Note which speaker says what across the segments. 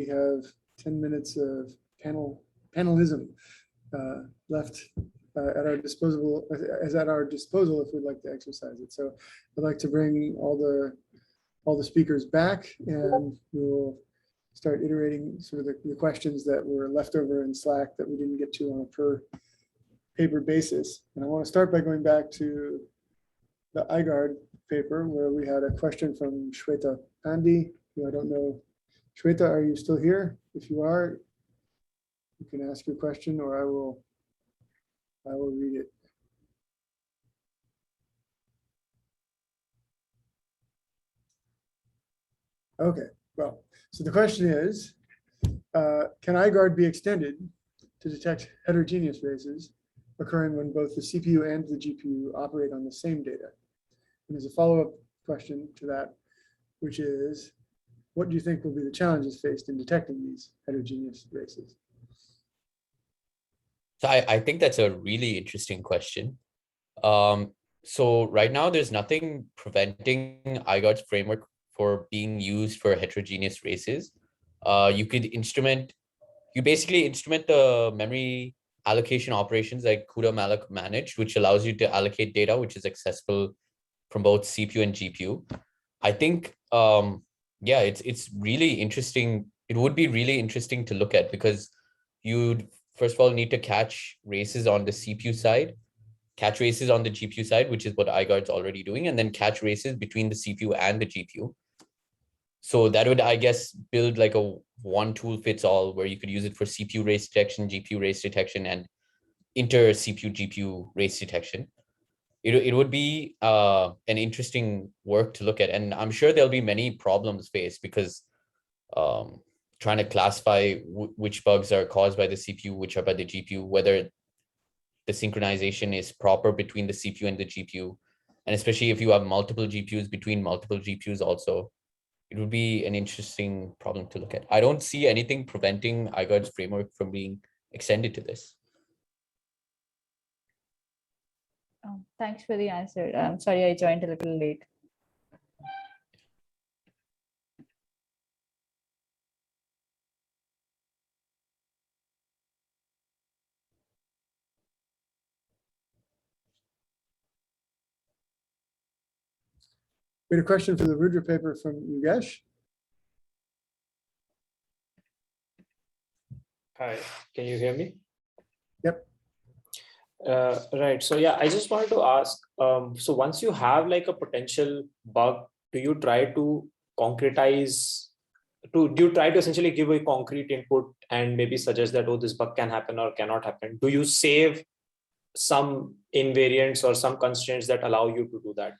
Speaker 1: we have 10 minutes of panelism left at our disposal, if we'd like to exercise it. So I'd like to bring all the speakers back, and we'll start iterating sort of the questions that were left over in Slack that we didn't get to on a per paper basis. And I want to start by going back to the IGARD paper, where we had a question from Shweta Pandey, who I don't know. Shweta, are you still here? If you are, you can ask your question, or I will read it. Okay, well, so the question is, can IGARD be extended to detect heterogeneous races occurring when both the CPU and the GPU operate on the same data? And there's a follow-up question to that, which is, what do you think will be the challenges faced in detecting these heterogeneous races?
Speaker 2: So I think that's a really interesting question. So right now, there's nothing preventing IGARD's framework for being used for heterogeneous races. You basically instrument the memory allocation operations like CUDA-malloc managed, which allows you to allocate data which is accessible from both CPU and GPU. I think, yeah, it's really interesting. It would be really interesting to look at, because you'd first of all need to catch races on the CPU side, catch races on the GPU side, which is what IGARD's already doing, and then catch races between the CPU and the GPU. So that would, I guess, build like a one tool fits all, where you could use it for CPU race detection, GPU race detection, and inter CPU GPU race detection. It would be an interesting work to look at. And I'm sure there'll be many problems faced, because trying to classify which bugs are caused by the CPU, which are by the GPU, whether the synchronization is proper between the CPU and the GPU. And especially if you have multiple GPUs between multiple GPUs also, it would be an interesting problem to look at. I don't see anything preventing IGARD's framework from being extended to this.
Speaker 3: Oh, thanks for the answer. I'm sorry I joined a little late.
Speaker 1: We had a question for the Rudra paper from Yugesh.
Speaker 4: Hi, can you hear me?
Speaker 1: Yep.
Speaker 4: Right. So yeah, I just wanted to ask, so once you have like a potential bug, do you try to concretize, do you try to essentially give a concrete input and maybe suggest that, oh, this bug can happen or cannot happen? Do you save some invariants or some constraints that allow you to do that?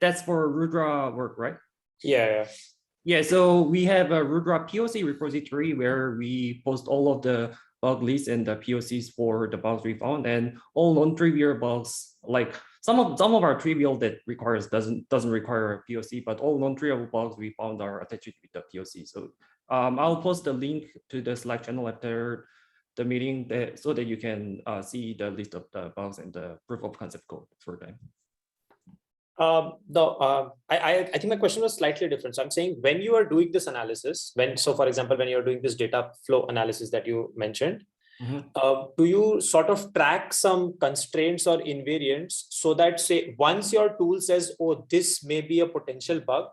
Speaker 5: That's for Rudra work, right?
Speaker 4: Yeah.
Speaker 5: Yeah, so we have a Rudra POC repository where we post all of the bug lists and the POCs for the bugs we found, and all non-trivial bugs, like some of our trivial that doesn't require a POC, but all non-trivial bugs we found are attached with the POC. So I'll post the link to the Slack channel after the meeting so that you can see the list of the bugs and the proof of concept code for them.
Speaker 4: I think my question was slightly different. So I'm saying, when you are doing this analysis, so for example, when you're doing this data flow analysis that you mentioned, do you sort of track some constraints or invariants so that, say, once your tool says, oh, this may be a potential bug,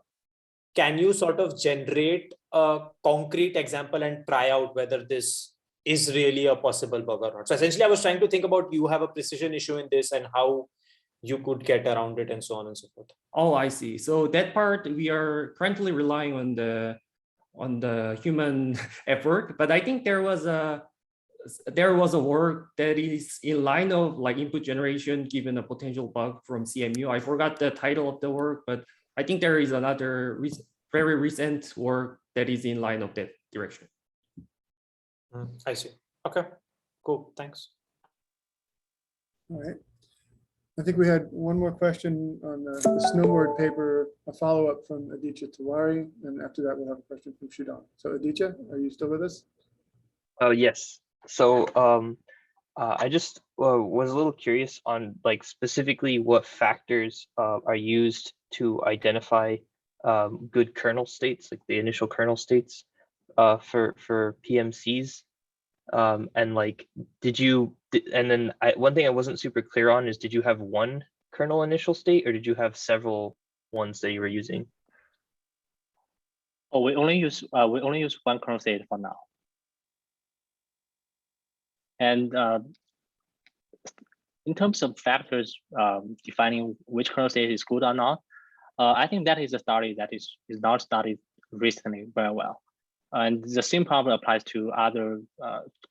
Speaker 4: can you sort of generate a concrete example and try out whether this is really a possible bug or not? So essentially, I was trying to think about, you have a precision issue in this and how you could get around it and so on and so forth.
Speaker 5: Oh, I see. So that part we are currently relying on the human effort, but I think there was a work that is in line of like input generation given a potential bug from CMU. I forgot the title of the work, but I think there is another very recent work that is in line of that direction.
Speaker 4: I see. Okay, cool. Thanks.
Speaker 1: All right. I think we had one more question on the snowboard paper, a follow-up from Aditya Tewari, and after that we'll have a question from Shudan. So Aditya, are you still with us?
Speaker 6: Oh, yes. So I just was a little curious on like specifically what factors are used to identify good kernel states, like the initial kernel states for PMCs? And like, one thing I wasn't super clear on is, did you have one kernel initial state, or did you have several ones that you were using?
Speaker 7: Oh, we only use one kernel state for now. And in terms of factors defining which kernel state is good or not, I think that is a study that is not studied recently very well. And the same problem applies to other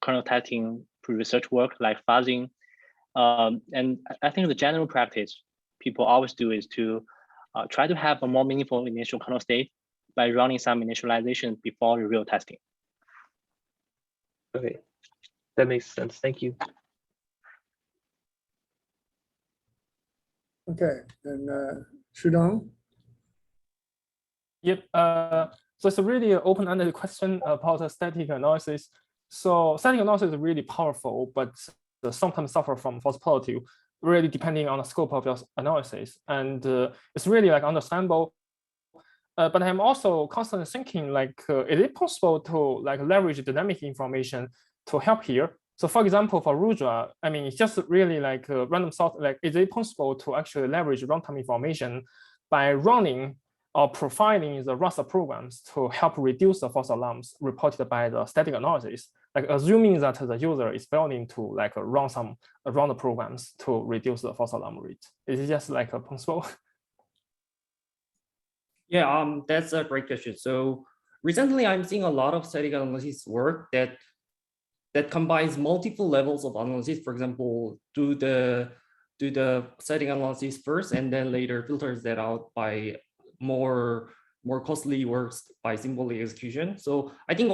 Speaker 7: kernel testing research work like fuzzing. And I think the general practice people always do is to try to have a more meaningful initial kernel state by running some initialization before the real testing.
Speaker 6: Okay, that makes sense. Thank you.
Speaker 1: Okay, and Shudong?
Speaker 8: Yep. So it's a really open-ended question about static analysis. So static analysis is really powerful, but sometimes suffer from false positive, really depending on the scope of your analysis. And it's really like understandable. But I'm also constantly thinking, like, is it possible to like leverage dynamic information to help here? So for example, for Rudra, I mean, it's just really like a random sort, like, is it possible to actually leverage runtime information by running or profiling the raster programs to help reduce the false alarms reported by the static analysis, like assuming that the user is willing to like run the programs to reduce the false alarm rate? Is it just like a possible?
Speaker 5: Yeah, that's a great question. So recently, I'm seeing a lot of static analysis work that combines multiple levels of analysis. For example, do the static analysis first, and then later filters that out by more costly works by simple execution. So I think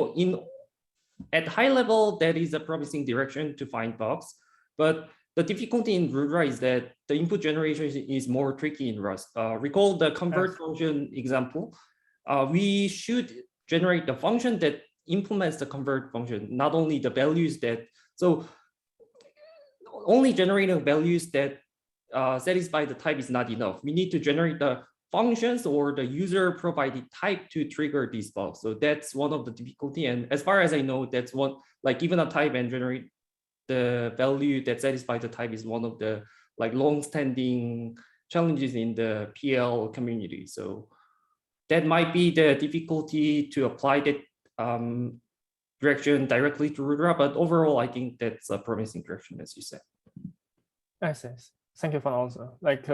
Speaker 5: at high level, that is a promising direction to find bugs. But the difficulty in Rudra is that the input generation is more tricky in Rust. Recall the convert function example. We should generate the function that implements the convert function, not only the values that, so only generating values that satisfy the type is not enough. We need to generate the functions or the user provided type to trigger these bugs. So that's one of the difficulty. And as far as I know, that's one, like even a type and generate the value that satisfies the type is one of the like long-standing challenges in the PL community. So that might be the difficulty to apply that direction directly to Rudra, but overall, I think that's a promising direction, as you said.
Speaker 8: Nice. Thank you for the answer. Like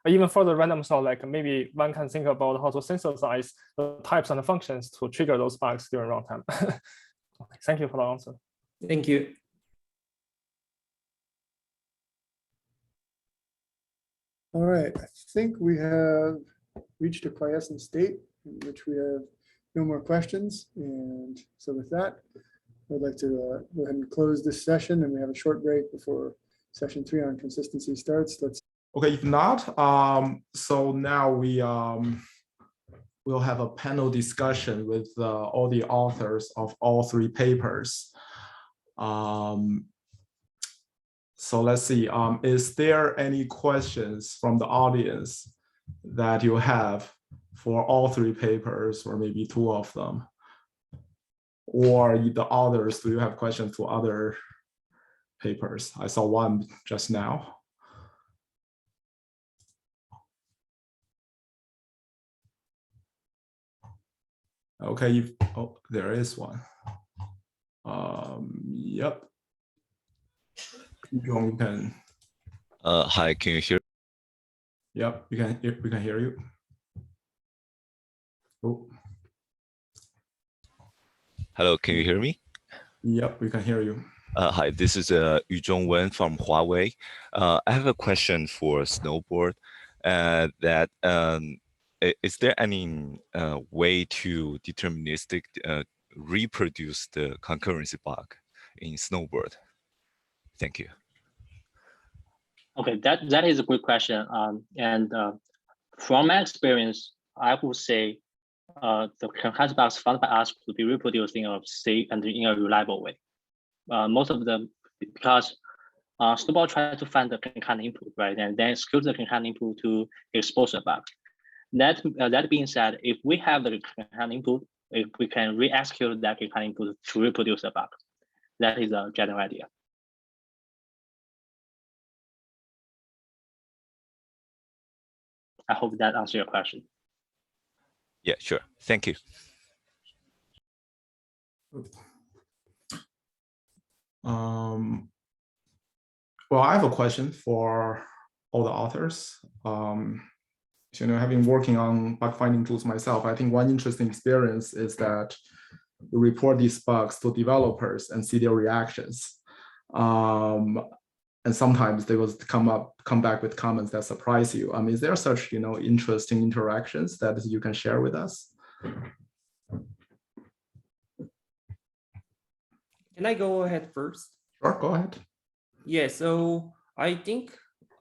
Speaker 8: even for the random sort, like maybe one can think about how to synthesize the types and the functions to trigger those bugs during runtime. Okay, thank you for the answer.
Speaker 5: Thank you.
Speaker 1: All right, I think we have reached a quiescent state in which we have no more questions. And so with that, I'd like to go ahead and close this session, and we have a short break before session 3 on consistency starts.
Speaker 9: Okay, if not, so now we'll have a panel discussion with all the authors of all 3 papers. So let's see, is there any questions from the audience that you have for all 3 papers, or maybe 2 of them? Or the others, do you have questions for other papers? I saw one just now. Okay, oh, there is one. Yep. You can.
Speaker 10: Hi, can you hear?
Speaker 9: Yep, we can hear you. Oh.
Speaker 10: Hello, can you hear me?
Speaker 9: Yep, we can hear you.
Speaker 10: Hi, this is Yuan from Huawei. I have a question for Snowboard. That is there any way to deterministic reproduce the concurrency bug in Snowboard? Thank you.
Speaker 7: Okay, that is a good question. And from my experience, I would say the concurrency bugs found by us could be reproduced in a safe and in a reliable way. Most of them, because Snowball tries to find the concurrent input, right, and then execute the concurrent input to expose the bug. That being said, if we have the kind input, if we can re-execute that kind input to reproduce the bug. That is a general idea. I hope that answers your question.
Speaker 10: Yeah, sure. Thank you.
Speaker 9: Well, I have a question for all the authors. You know, having working on bug finding tools myself, I think one interesting experience is that we report these bugs to developers and see their reactions. And sometimes they will come back with comments that surprise you. Is there such, you know, interesting interactions that you can share with us?
Speaker 5: Can I go ahead first?
Speaker 9: Sure, go ahead.
Speaker 5: Yeah, so I think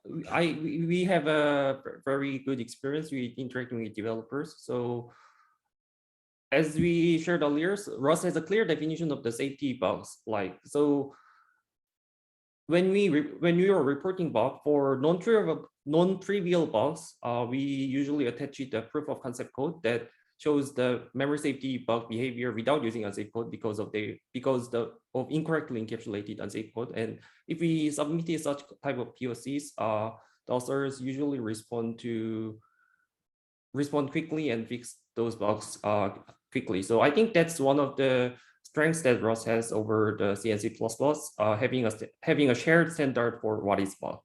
Speaker 5: we have a very good experience with interacting with developers. So as we shared earlier, Rust has a clear definition of the safety bugs. Like, so when we are reporting bug for non-trivial bugs, we usually attach it a proof of concept code that shows the memory safety bug behavior without using unsafe code because of incorrectly encapsulated unsafe code. And if we submitted such type of POCs, the authors usually respond quickly and fix those bugs quickly. So I think that's one of the strengths that Rust has over the C and C++, having a shared standard for what is bug.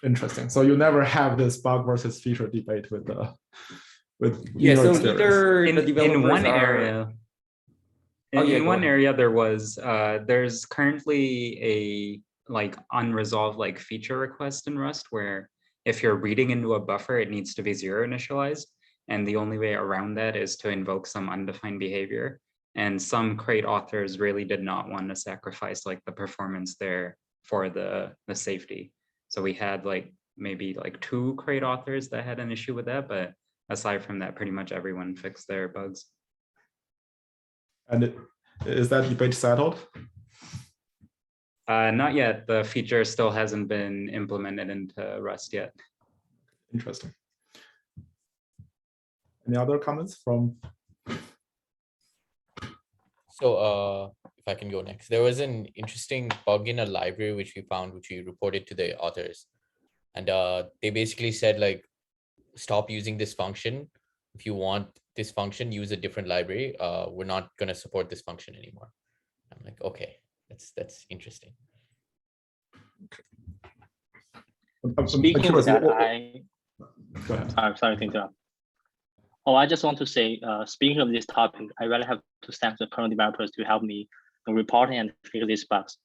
Speaker 9: Interesting. So you never have this bug versus feature debate with
Speaker 5: yeah. So
Speaker 9: experience.
Speaker 5: either
Speaker 11: in one area, in one area there's currently a unresolved feature request in Rust where if you're reading into a buffer, it needs to be 0 initialized, and the only way around that is to invoke some undefined behavior. And some crate authors really did not want to sacrifice the performance there for the safety. So we had maybe 2 crate authors that had an issue with that, but aside from that, pretty much everyone fixed their bugs.
Speaker 9: And is that debate settled?
Speaker 11: Not yet. The feature still hasn't been implemented into Rust yet.
Speaker 9: Interesting. Any other comments from?
Speaker 2: So if I can go next, there was an interesting bug in a library which we found, which we reported to the authors. And they basically said stop using this function. If you want this function, use a different library. We're not going to support this function anymore. I'm like, okay, that's interesting.
Speaker 7: Speaking of that,
Speaker 9: Go ahead.
Speaker 7: Sorry to interrupt. Oh, I just want to say, speaking of this topic, I really have to thank the kernel developers to help me in reporting and fix these bugs.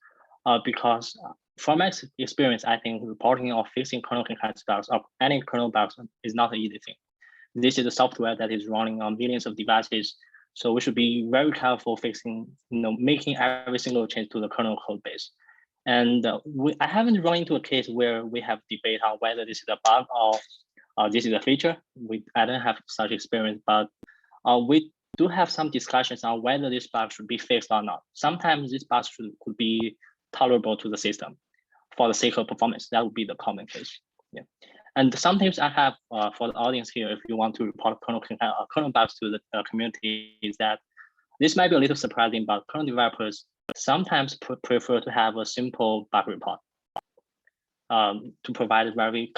Speaker 7: Because from my experience, I think reporting or fixing kernel concurrent bugs or any kernel bugs is not an easy thing. This is a software that is running on millions of devices, so we should be very careful fixing, making every single change to the kernel code base. And I haven't run into a case where we have debate on whether this is a bug or this is a feature. I don't have such experience, but we do have some discussions on whether this bug should be fixed or not. Sometimes this bug could be tolerable to the system for the sake of performance. That would be the common case. Yeah. And sometimes I have for the audience here, if you want to report kernel bugs to the community, is that this might be a little surprising, but kernel developers sometimes prefer to have a simple bug report to provide a very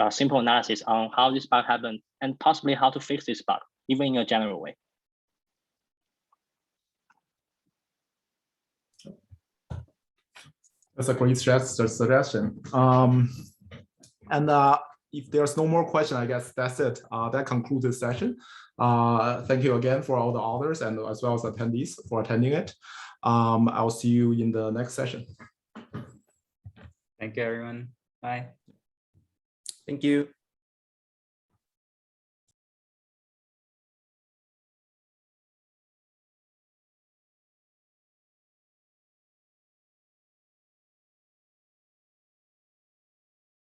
Speaker 7: simple analysis on how this bug happened and possibly how to fix this bug, even in a general way.
Speaker 9: That's a great suggestion. And if there's no more question, I guess that's it. That concludes this session. Thank you again for all the authors and as well as attendees for attending it. I'll see you in the next session.
Speaker 11: Thank you, everyone. Bye.
Speaker 5: Thank you.